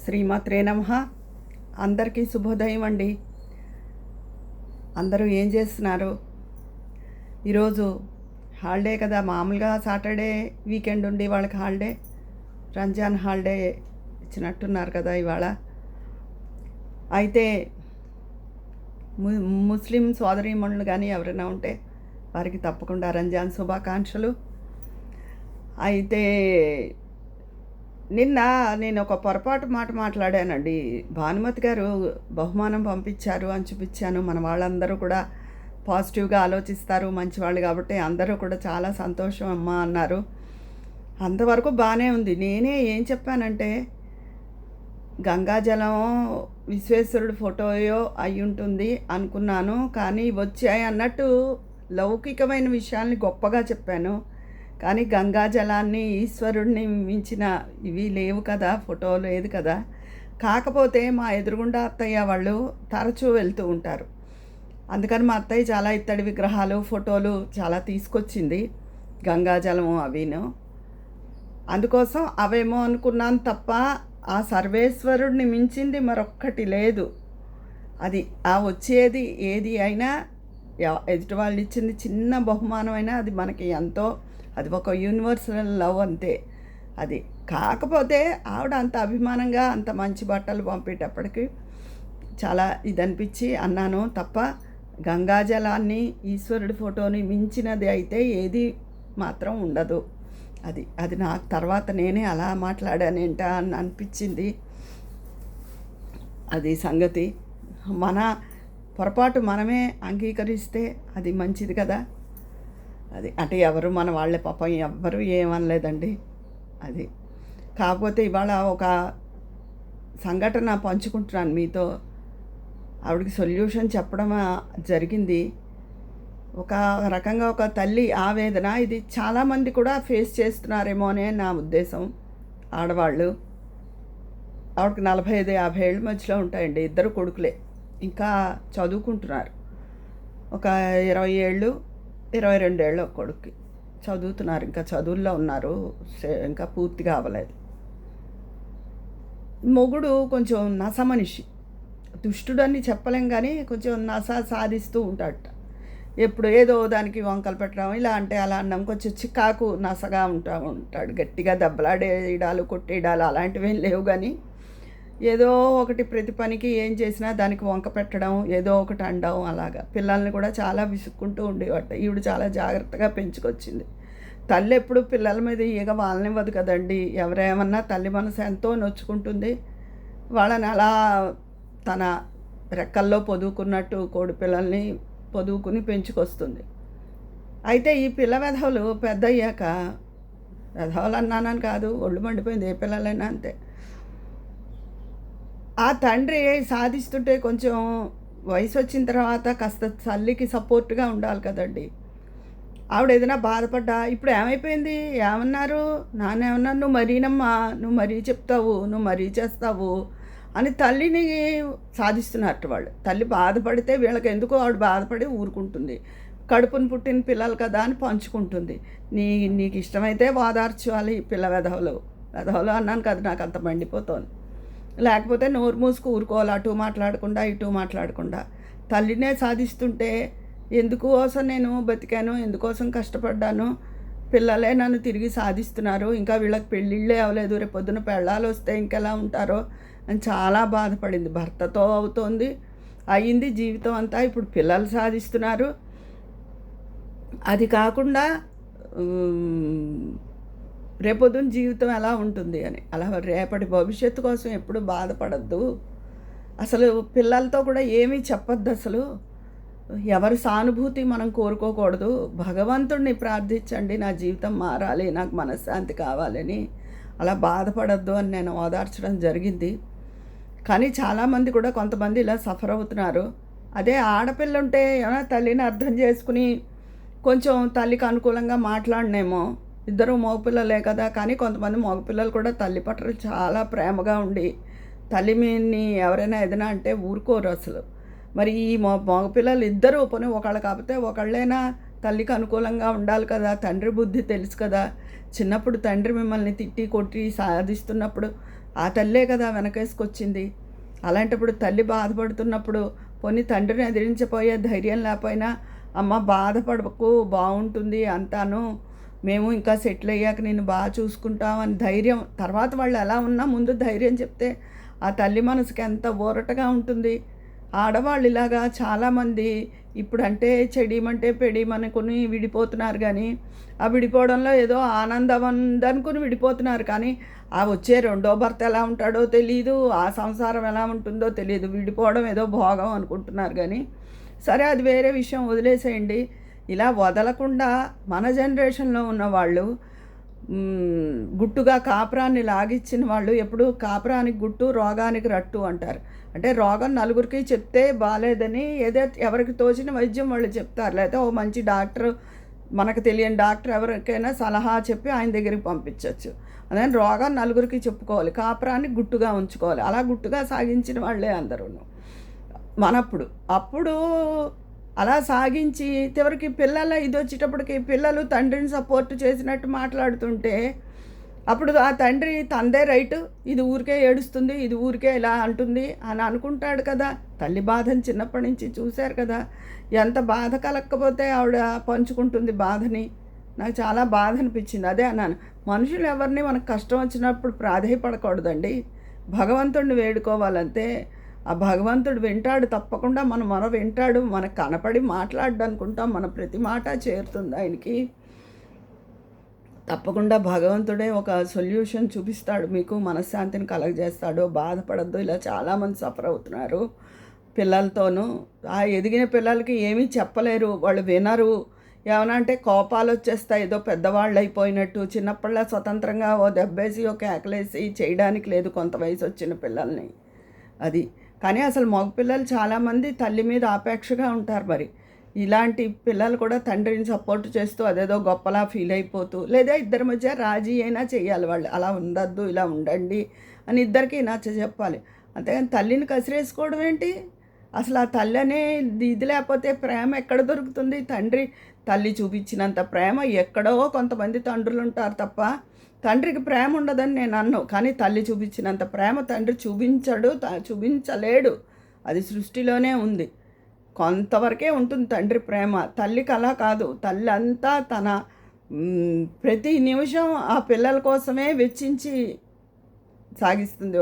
శ్రీమాత్రే నమః. అందరికీ శుభోదయం అండి. అందరూ ఏం చేస్తున్నారు? ఈరోజు హాలిడే కదా, మామూలుగా సాటర్డే వీకెండ్ ఉండి వాళ్ళకి హాలిడే, రంజాన్ హాలిడే ఇచ్చినట్టున్నారు కదా ఇవాళ. అయితే ముస్లిం సోదరీమణులు కానీ ఎవరైనా ఉంటే వారికి తప్పకుండా రంజాన్ శుభాకాంక్షలు. అయితే నిన్న నేను ఒక పొరపాటు మాట మాట్లాడానండి. భానుమతి గారు బహుమానం పంపించారు అని చూపించాను. మన వాళ్ళందరూ కూడా పాజిటివ్గా ఆలోచిస్తారు, మంచివాళ్ళు కాబట్టి అందరూ కూడా చాలా సంతోషం అమ్మా అన్నారు. అంతవరకు బాగానే ఉంది. నేనే ఏం చెప్పానంటే, గంగాజలం విశ్వేశ్వరుడు ఫోటోయో అయి ఉంటుంది అనుకున్నాను, కానీ వచ్చాయి అన్నట్టు లౌకికమైన విషయాల్ని గొప్పగా చెప్పాను. కానీ గంగాజలాన్ని ఈశ్వరుడిని మించిన ఇవి లేవు కదా, ఫోటో లేదు కదా. కాకపోతే మా ఎదురుగుండా అత్తయ్య వాళ్ళు తరచూ వెళ్తూ ఉంటారు. అందుకని మా అత్తయ్య చాలా ఇత్తడి విగ్రహాలు, ఫోటోలు చాలా తీసుకొచ్చింది, గంగాజలం అవిను. అందుకోసం అవేమో అనుకున్నాను తప్ప ఆ సర్వేశ్వరుడిని మించింది మరొక్కటి లేదు. అది ఆ వచ్చేది ఏది అయినా, ఎదుటి వాళ్ళు ఇచ్చింది చిన్న బహుమానమైనా అది మనకి ఎంతో, అది ఒక యూనివర్సల్ లవ్ అంతే. అది కాకపోతే ఆవిడ అంత అభిమానంగా అంత మంచి బట్టలు పంపేటప్పటికి చాలా ఇదనిపించి అన్నాను తప్ప, గంగాజలాన్ని ఈశ్వరుడి ఫోటోని మించినది అయితే ఏది మాత్రం ఉండదు. అది నాకు తర్వాత నేనే అలా మాట్లాడానేంటా అని అనిపించింది. అది సంగతి. మన పొరపాటు మనమే అంగీకరిస్తే అది మంచిది కదా. అది అంటే ఎవరు మన వాళ్ళే, పాపం ఎవ్వరూ ఏమనలేదండి. అది కాకపోతే ఇవాళ ఒక సంఘటన పంచుకుంటున్నాను మీతో. ఆవిడకి సొల్యూషన్ చెప్పడం జరిగింది. ఒక రకంగా ఒక తల్లి ఆవేదన, ఇది చాలామంది కూడా ఫేస్ చేస్తున్నారేమో అనే నా ఉద్దేశం. ఆడవాళ్ళు, ఆవిడకి 45-50 ఏళ్ళ మధ్యలో ఉంటాయండి. ఇద్దరు కొడుకులే, ఇంకా చదువుకుంటున్నారు. ఒక 20 ఏళ్ళు 22 ఏళ్ళు ఒక కొడుక్కి చదువుతున్నారు, ఇంకా చదువుల్లో ఉన్నారు, ఇంకా పూర్తిగా అవ్వలేదు. మొగుడు కొంచెం నస మనిషి, దుష్టుడని చెప్పలేం కానీ కొంచెం నస సాధిస్తూ ఉంటాడట. ఎప్పుడు ఏదో దానికి వంకలు పెట్టడం, ఇలా అంటే అలా అన్నాం, కొంచెం చికాకు నసగా ఉంటాడు. గట్టిగా దెబ్బలాడేయడాలు, కొట్టేయడాలు అలాంటివి ఏం లేవు, కానీ ఏదో ఒకటి ప్రతి పనికి ఏం చేసినా దానికి వంక పెట్టడం, ఏదో ఒకటి అనడం, అలాగా. పిల్లల్ని కూడా చాలా విసుక్కుంటూ ఉండేవాట. ఈవిడ చాలా జాగ్రత్తగా పెంచుకొచ్చింది. తల్లి ఎప్పుడు పిల్లల మీద ఈగ వాళ్ళనివ్వదు కదండి. ఎవరేమన్నా తల్లి మనసు ఎంతో నొచ్చుకుంటుంది. వాళ్ళని అలా తన రెక్కల్లో పొదువుకున్నట్టు కోడి పిల్లల్ని పొదువుకుని పెంచుకొస్తుంది. అయితే ఈ పిల్ల వెధవలు పెద్ద అయ్యాక, వెధవలు అన్నానని కాదు, ఒళ్ళు మండిపోయింది, ఏ పిల్లలైనా అంతే. ఆ తండ్రి సాధిస్తుంటే కొంచెం వయసు వచ్చిన తర్వాత కాస్త తల్లికి సపోర్ట్గా ఉండాలి కదండి. ఆవిడ ఏదైనా బాధపడ్డా, ఇప్పుడు ఏమైపోయింది, ఏమన్నారు, నాన్నేమన్నారు, నువ్వు మరీనమ్మా, నువ్వు మరీ చెప్తావు, నువ్వు మరీ చేస్తావు అని తల్లిని సాధిస్తున్నట్టు వాళ్ళు. తల్లి బాధపడితే వీళ్ళకి ఎందుకో ఆవిడ బాధపడి ఊరుకుంటుంది. కడుపును పుట్టిన పిల్లలు కదా అని పంచుకుంటుంది. నీకు ఇష్టమైతే ఓదార్చాలి. పిల్ల వెధవలు అన్నాను కదా, నాకు అంత మండిపోతుంది. లేకపోతే నోరు మూసుకు ఊరుకోవాలి, అటు మాట్లాడకుండా ఇటు మాట్లాడకుండా. తల్లినే సాధిస్తుంటే ఎందుకోసం నేను బతికాను, ఎందుకోసం కష్టపడ్డాను, పిల్లలే నన్ను తిరిగి సాధిస్తున్నారు, ఇంకా వీళ్ళకి పెళ్ళిళ్ళే అవ్వలేదు, రేపు పొద్దున పెళ్ళాలు వస్తే ఇంకెలా ఉంటారో అని చాలా బాధపడింది. భర్తతో అవుతోంది, అయ్యింది జీవితం అంతా, ఇప్పుడు పిల్లలు సాధిస్తున్నారు. అది కాకుండా రేపొద్దున జీవితం ఎలా ఉంటుంది అని, అలా రేపటి భవిష్యత్తు కోసం ఎప్పుడు బాధపడద్దు. అసలు పిల్లలతో కూడా ఏమీ చెప్పొద్దు. అసలు ఎవరి సానుభూతి మనం కోరుకోకూడదు. భగవంతుడిని ప్రార్థించండి, నా జీవితం మారాలి, నాకు మనశ్శాంతి కావాలని. అలా బాధపడద్దు అని నేను ఓదార్చడం జరిగింది. కానీ చాలామంది కూడా కొంతమంది ఇలా సఫర్ అవుతున్నారు. అదే ఆడపిల్ల ఉంటే ఏమైనా తల్లిని అర్థం చేసుకుని కొంచెం తల్లికి అనుకూలంగా మాట్లాడినేమో. ఇద్దరు మగపిల్లలే కదా, కానీ కొంతమంది మగపిల్లలు కూడా తల్లి పట్ల చాలా ప్రేమగా ఉండి తల్లి మీని ఎవరైనా ఏదైనా అంటే ఊరుకోరు అసలు. మరి ఈ మగపిల్లలు ఇద్దరు పోనీ ఒకళ్ళు కాకపోతే ఒకళ్ళైనా తల్లికి అనుకూలంగా ఉండాలి కదా. తండ్రి బుద్ధి తెలుసు కదా. చిన్నప్పుడు తండ్రి మిమ్మల్ని తిట్టి కొట్టి సాధిస్తున్నప్పుడు ఆ తల్లే కదా వెనకేసుకొచ్చింది. అలాంటప్పుడు తల్లి బాధపడుతున్నప్పుడు పోనీ తండ్రిని ఎదిరించపోయే ధైర్యం లేకపోయినా, అమ్మ బాధపడకు బాగుంటుంది అంతాను, మేము ఇంకా సెటిల్ అయ్యాక నిన్ను బాగా చూసుకుంటాం అని ధైర్యం, తర్వాత వాళ్ళు ఎలా ఉన్నా ముందు ధైర్యం చెప్తే ఆ తల్లి మనసుకి ఎంత ఊరటగా ఉంటుంది. ఆడవాళ్ళు ఇలాగా చాలామంది ఇప్పుడంటే చెడీమంటే పెడీమనుకుని విడిపోతున్నారు, కానీ ఆ విడిపోవడంలో ఏదో ఆనందం ఉందనుకుని విడిపోతున్నారు, కానీ ఆ వచ్చే రెండో భర్త ఎలా ఉంటాడో తెలియదు, ఆ సంసారం ఎలా ఉంటుందో తెలియదు, విడిపోవడం ఏదో భోగం అనుకుంటున్నారు. కానీ సరే, అది వేరే విషయం, వదిలేసేయండి. ఇలా వదలకుండా మన జనరేషన్లో ఉన్నవాళ్ళు గుట్టుగా కాపురాన్ని లాగిచ్చిన వాళ్ళు ఎప్పుడు కాపురానికి గుట్టు రోగానికి రట్టు అంటారు. అంటే రోగం నలుగురికి చెప్తే బాగాలేదని ఎవరికి తోచిన వైద్యం వాళ్ళు చెప్తారు, లేకపోతే ఓ మంచి డాక్టర్, మనకు తెలియని డాక్టర్ ఎవరికైనా సలహా చెప్పి ఆయన దగ్గరికి పంపించవచ్చు. అదే రోగం నలుగురికి చెప్పుకోవాలి, కాపురాన్ని గుట్టుగా ఉంచుకోవాలి. అలా గుట్టుగా సాగించిన వాళ్ళే అందరూ అప్పుడు అలా సాగించి చివరికి పిల్లల ఇది వచ్చేటప్పటికి పిల్లలు తండ్రిని సపోర్ట్ చేసినట్టు మాట్లాడుతుంటే అప్పుడు ఆ తండ్రి తందే రైటు, ఇది ఊరికే ఏడుస్తుంది, ఇది ఊరికే ఇలా అంటుంది అని అనుకుంటాడు కదా. తల్లి బాధని చిన్నప్పటి నుంచి చూశారు కదా, ఎంత బాధ కలగకపోతే ఆవిడ పంచుకుంటుంది బాధని. నాకు చాలా బాధ అనిపించింది. అదే అన్నాను, మనుషులు ఎవరిని మనకు కష్టం వచ్చినప్పుడు ప్రాధేయపడకూడదండి, భగవంతుడిని వేడుకోవాలంతే. ఆ భగవంతుడు వింటాడు, తప్పకుండా మన వింటాడు. మనకు కనపడి మాట్లాడనుకుంటాం, మన ప్రతి మాట చేరుతుంది ఆయనకి. తప్పకుండా భగవంతుడే ఒక సొల్యూషన్ చూపిస్తాడు, మీకు మనశ్శాంతిని కలగజేస్తాడు. బాధపడద్దు. ఇలా చాలామంది సఫర్ అవుతున్నారు పిల్లలతోనూ. ఆ ఎదిగిన పిల్లలకి ఏమీ చెప్పలేరు, వాళ్ళు వినరు. ఏమన్నా అంటే కోపాలు వచ్చేస్తాయి, ఏదో పెద్దవాళ్ళు అయిపోయినట్టు. చిన్నప్పటిలా స్వతంత్రంగా ఓ దెబ్బేసి ఒక కేకలేసి చేయడానికి లేదు కొంత వయసు వచ్చిన పిల్లల్ని. అది కానీ అసలు మగపిల్లలు చాలామంది తల్లి మీద ఆపేక్షగా ఉంటారు. మరి ఇలాంటి పిల్లలు కూడా తండ్రిని సపోర్ట్ చేస్తూ అదేదో గొప్పలా ఫీల్ అయిపోతూ, లేదా ఇద్దరి మధ్య రాజీ అయినా చేయాలి. వాళ్ళు అలా ఉండద్దు, ఇలా ఉండండి అని ఇద్దరికి నచ్చ చెప్పాలి. అంతేగాని తల్లిని కసిరేసుకోవడం ఏంటి? అసలు ఆ తల్లి అనే ఇది లేకపోతే ప్రేమ ఎక్కడ దొరుకుతుంది? తల్లి చూపించినంత ప్రేమ ఎక్కడో కొంతమంది తండ్రులు ఉంటారు తప్ప తండ్రికి ప్రేమ ఉండదని నేను అన్ను. కానీ తల్లి చూపించినంత ప్రేమ తండ్రి చూపించలేడు. అది సృష్టిలోనే ఉంది, కొంతవరకే ఉంటుంది తండ్రి ప్రేమ. తల్లికి అలా కాదు. తల్లి అంతా తన ప్రతి నిమిషం ఆ పిల్లల కోసమే వెచ్చించి సాగిస్తుంది.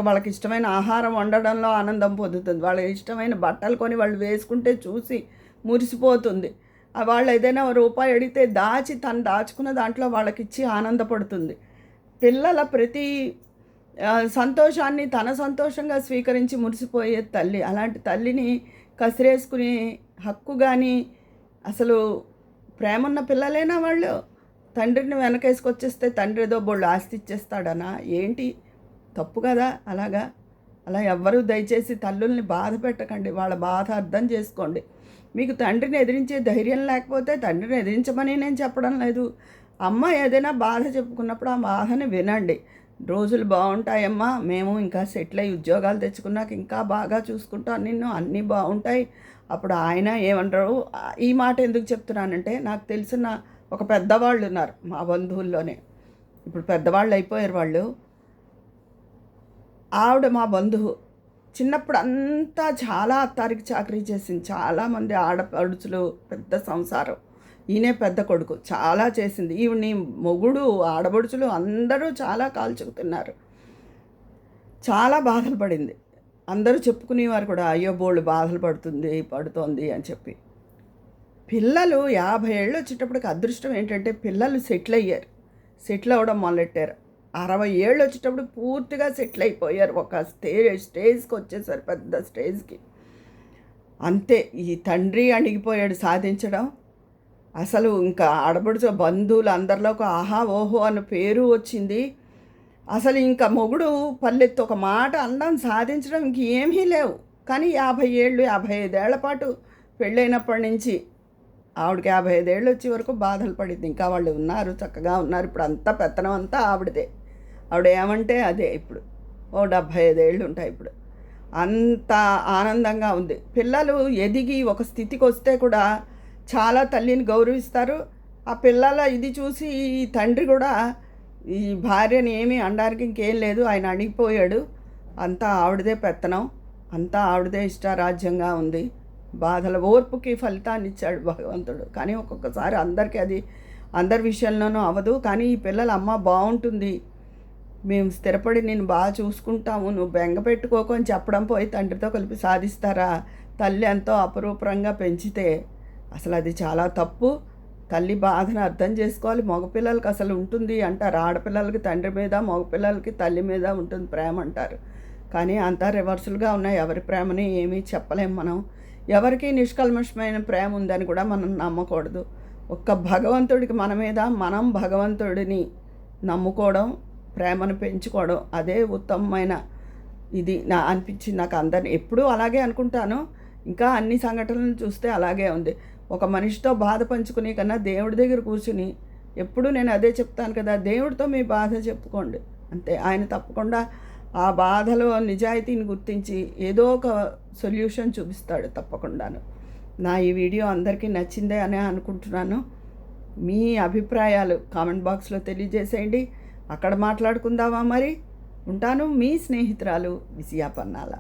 వాళ్ళకి ఇష్టమైన ఆహారం వండడంలో ఆనందం పొందుతుంది, వాళ్ళకి ఇష్టమైన బట్టలు కొని వాళ్ళు వేసుకుంటే చూసి మురిసిపోతుంది. వాళ్ళు ఏదైనా రూపాయి అడిగితే తను దాచుకున్న దాంట్లో వాళ్ళకి ఇచ్చి ఆనందపడుతుంది. పిల్లల ప్రతి సంతోషాన్ని తన సంతోషంగా స్వీకరించి మురిసిపోయే తల్లి. అలాంటి తల్లిని కసిరేసుకునే హక్కు కానీ, అసలు ప్రేమన్న పిల్లలేనా వాళ్ళు? తండ్రిని వెనకేసుకొచ్చేస్తే తండ్రి ఏదో బోళ్ళు ఆస్తి ఇచ్చేస్తాడనా ఏంటి? తప్పు కదా అలా ఎవ్వరూ దయచేసి తల్లుల్ని బాధ పెట్టకండి, వాళ్ళ బాధ అర్థం చేసుకోండి. మీకు తండ్రిని ఎదిరించే ధైర్యం లేకపోతే తండ్రిని ఎదిరించమని నేను చెప్పడం లేదు. అమ్మ ఏదైనా బాధ చెప్పుకున్నప్పుడు ఆ బాధని వినండి. రోజులు బాగుంటాయమ్మా, మేము ఇంకా సెటిల్ అయ్యి ఉద్యోగాలు తెచ్చుకున్నాక ఇంకా బాగా చూసుకుంటాను నిన్ను, అన్నీ బాగుంటాయి. అప్పుడు ఆయన ఏమంటారు? ఈ మాట ఎందుకు చెప్తున్నానంటే, నాకు తెలిసిన ఒక పెద్దవాళ్ళు ఉన్నారు మా బంధువుల్లోనే, ఇప్పుడు పెద్దవాళ్ళు అయిపోయారు వాళ్ళు. ఆవిడ మా బంధువు, చిన్నప్పుడు అంతా చాలా అత్తారికి చాకరీ చేసింది. చాలామంది ఆడపడుచులు, పెద్ద సంసారం. ఈయనే పెద్ద కొడుకు, చాలా చేసింది. ఈవిని మొగుడు, ఆడపడుచులు అందరూ చాలా కాల్చుకుతున్నారు. చాలా బాధలు పడింది. అందరూ చెప్పుకునేవారు కూడా, అయ్యో బోళ్ళు బాధలు పడుతోంది అని చెప్పి. పిల్లలు 50 ఏళ్ళు వచ్చేటప్పటికి అదృష్టం ఏంటంటే పిల్లలు సెటిల్ అవ్వడం మొదలెట్టారు. 60 ఏళ్ళు వచ్చేటప్పుడు పూర్తిగా సెటిల్ అయిపోయారు. ఒక స్టేజ్కి వచ్చేసారు, పెద్ద స్టేజ్కి. అంతే, ఈ తండ్రి అణిగిపోయాడు సాధించడం. అసలు ఇంకా ఆడపడుచు బంధువులు అందరిలో ఒక ఆహా ఓహో అన్న పేరు వచ్చింది. అసలు ఇంకా మొగుడు పల్లెత్తు ఒక మాట అనడం, సాధించడం ఇంకేమీ లేవు. కానీ 50 ఏళ్ళు 55 ఏళ్ల పాటు పెళ్ళైనప్పటి నుంచి ఆవిడకి 55 ఏళ్ళు వచ్చే వరకు బాధలు పడింది. ఇంకా వాళ్ళు ఉన్నారు, చక్కగా ఉన్నారు. ఇప్పుడు అంతా పెత్తనం అంతా ఆవిడదే. ఆవిడ ఏమంటే అదే. ఇప్పుడు 75 ఏళ్ళు ఉంటాయి. ఇప్పుడు అంత ఆనందంగా ఉంది. పిల్లలు ఎదిగి ఒక స్థితికి వస్తే కూడా చాలా తల్లిని గౌరవిస్తారు. ఆ పిల్లల ఇది చూసి ఈ తండ్రి కూడా ఈ భార్యని ఏమీ అనడానికి ఇంకేం లేదు. ఆయన అణిగిపోయాడు. అంతా ఆవిడదే పెత్తనం, అంతా ఆవిడదే ఇష్టారాజ్యంగా ఉంది. బాధల ఓర్పుకి ఫలితాన్ని ఇచ్చాడు భగవంతుడు. కానీ ఒక్కొక్కసారి అందరికీ అది అందరి విషయంలోనూ అవ్వదు. కానీ ఈ పిల్లల అమ్మ బాగుంటుంది, మేము స్థిరపడి నేను బాగా చూసుకుంటాము, నువ్వు బెంగ పెట్టుకోకు అని చెప్పడం పోయి తండ్రితో కలిపి సాధిస్తారా? తల్లి ఎంతో అపరూపంగా పెంచితే అసలు అది చాలా తప్పు. తల్లి బాధను అర్థం చేసుకోవాలి. మగపిల్లలకి అసలు ఉంటుంది అంటారు, ఆడపిల్లలకి తండ్రి మీద, మగపిల్లలకి తల్లి మీద ఉంటుంది ప్రేమ అంటారు. కానీ అంతా రివర్సులుగా ఉన్నాయి. ఎవరి ప్రేమని ఏమీ చెప్పలేం మనం. ఎవరికి నిష్కల్మషమైన ప్రేమ ఉందని కూడా మనం నమ్మకూడదు. ఒక్క భగవంతుడికి మన మీద, మనం భగవంతుడిని నమ్ముకోవడం, ప్రేమను పెంచుకోవడం, అదే ఉత్తమమైన ఇది నా అనిపించింది నాకు. అందరిని ఎప్పుడూ అలాగే అనుకుంటాను. ఇంకా అన్ని సంఘటనలు చూస్తే అలాగే ఉంది. ఒక మనిషితో బాధ పంచుకునే కన్నా దేవుడి దగ్గర కూర్చుని, ఎప్పుడు నేను అదే చెప్తాను కదా, దేవుడితో మీ బాధ చెప్పుకోండి అంతే. ఆయన తప్పకుండా ఆ బాధలో నిజాయితీని గుర్తించి ఏదో ఒక సొల్యూషన్ చూపిస్తాడు తప్పకుండాను. నా ఈ వీడియో అందరికీ నచ్చిందే అని అనుకుంటున్నాను. మీ అభిప్రాయాలు కామెంట్ బాక్స్లో తెలియజేసేయండి. అక్కడ మాట్లాడుకుందామా మరి. ఉంటాను, మీ స్నేహితురాలు విజయ పన్నాల.